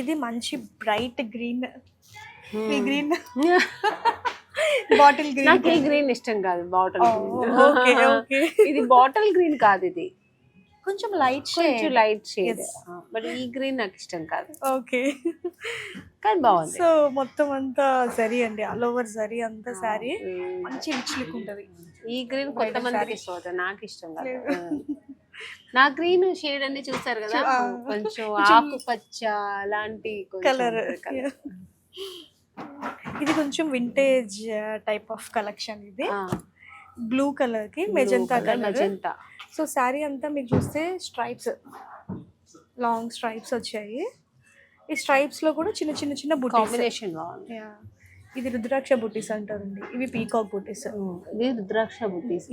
ఇది మంచి bright green. ఈ గ్రీన్ బాటిల్ గ్రీన్. నాకు ఈ గ్రీన్ ఇష్టం కాదు, బాటిల్ గ్రీన్. Okay okay. ఇది బాటిల్ గ్రీన్ కాదు, ఇది కొంచెం లైట్ కొంచెం లైట్ షేడ్. బట్ ఈ గ్రీన్ నాకు ఇష్టం కాదు. ఓకే. కానీ బాగుంది. సో మొత్తం అంతా జరీ అండి, ఆల్ ఓవర్ జరీ అంతా సారీ మంచి రిచ్ లుక్ ఉంటది. ఈ గ్రీన్ కొంతమందికి ఇష్టం అవుతుంది, నాకు ఇష్టం కాదు. నా గ్రీన్ షేడ్ అన్ని చూసారు కదా, కొంచెం ఆకుపచ్చ అలాంటి కలర్. ఇది కొంచెం వింటేజ్ టైప్ ఆఫ్ కలెక్షన్. ఇది బ్లూ కలర్ కి మెజంతా కలర్. సో శారీ అంతా మీకు చూస్తే స్ట్రైప్స్, లాంగ్ స్ట్రైప్స్ వచ్చాయి. ఈ స్ట్రైప్స్ లో కూడా చిన్న చిన్న చిన్న బుటీస్. కాంబినేషన్ బాగుంది. ఇది రుద్రాక్ష బుటీస్ అంటారండి, ఇవి పీకాక్ బుటీస్. ఇది రుద్రాక్ష బుటీస్,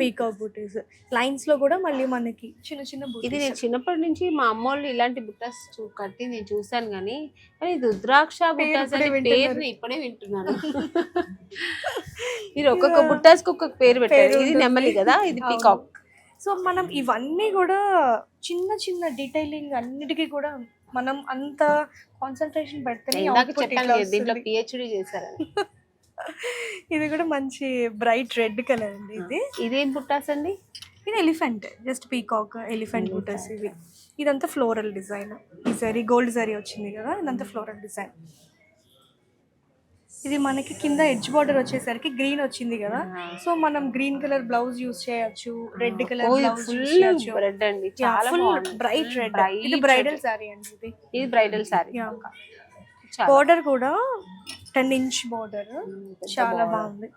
పీకాక్ బుటీస్. లైన్స్ లో కూడా మళ్ళీ మనకి చిన్న చిన్న బుటీస్. ఇది నేను చిన్నప్పటి నుంచి మా అమ్మ వాళ్ళు ఇలాంటి బుట్టాస్ కట్టి నేను చూసాను, కానీ రుద్రాక్ష బుట్టాస్ అనే పేరుని ఇప్పుడే వింటున్నాను. మీరు ఒక్కొక్క బుట్టాస్ కి ఒక్కొక్క పేరు పెట్టారు. ఇది నెమలి కదా, ఇది పీకాక్. సో మనం ఇవన్నీ కూడా చిన్న చిన్న డీటెయిలింగ్ అన్నిటికీ కూడా మనం అంత కాన్సన్ట్రేషన్ పెడితే దీంట్లో పిహెచ్డి చేశారని. ఇది కూడా మంచి బ్రైట్ రెడ్ కలర్ అండి. ఇదేం బుట్టాస్ అండి? ఇది ఎలిఫెంట్, జస్ట్ పీకాక్ ఎలిఫెంట్ బుట్టాస్ ఇవి. ఇదంతా ఫ్లోరల్ డిజైన్. ఈ జరీ గోల్డ్ జరీ వచ్చింది కదా, ఇదంతా ఫ్లోరల్ డిజైన్. ఇది మనకి కింద ఎడ్జ్ బార్డర్ వచ్చేసరికి గ్రీన్ వచ్చింది కదా, సో మనం గ్రీన్ కలర్ బ్లౌజ్ యూస్ చేయొచ్చు, రెడ్ కలర్ బ్లౌజ్ యూస్ చేయొచ్చు. రెడ్ అండి, చాలా బాగుంది, బ్రైట్ రెడ్. ఇది బ్రైడల్ సారీ అండి. ఇది బ్రైడల్ సారీ. బార్డర్ కూడా 10 ఇంచ్ బార్డర్, చాలా బాగుంది.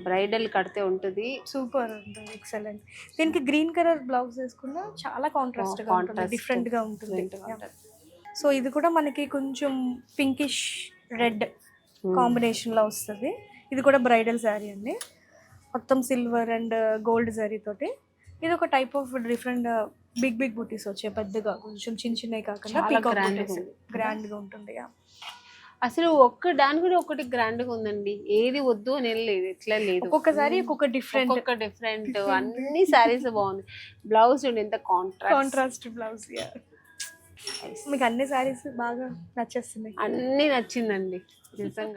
బ్రైడల్ కడితే ఉంటుంది, సూపర్ ఉంటుంది, ఎక్సలెంట్. దీనికి గ్రీన్ కలర్ బ్లౌజ్ వేసుకున్నా చాలా కాంట్రాస్ట్ గా ఉంటుంది, డిఫరెంట్ గా ఉంటుంది. సో ఇది కూడా మనకి కొంచెం పింకిష్ రెడ్ కాంబినేషన్ లో వస్తుంది. ఇది కూడా బ్రైడల్ శారీ అండి, మొత్తం సిల్వర్ అండ్ గోల్డ్ జరీ తోటి. ఇది ఒక type of different big big బుటీస్ వచ్చాయి, పెద్దగా కొంచెం చిన్న చిన్నవి కాకుండా గ్రాండ్ గా ఉంటుంది. అసలు ఒక్క దాని కూడా ఒకటి గ్రాండ్ గా ఉందండి, ఏది వద్దు అని లేదు, ఎట్లా లేదు. ఒక్కొక్కసారి ఒక్కొక్క డిఫరెంట్ అన్ని సారీస్ బాగుంది. బ్లౌజ్ చూడండి ఎంత కాంట్రాస్ట్ బ్లౌజ్. మీకు అన్ని సారీస్ బాగా నచ్చేస్తున్నాయి. అన్ని నచ్చిందండి నిజంగా.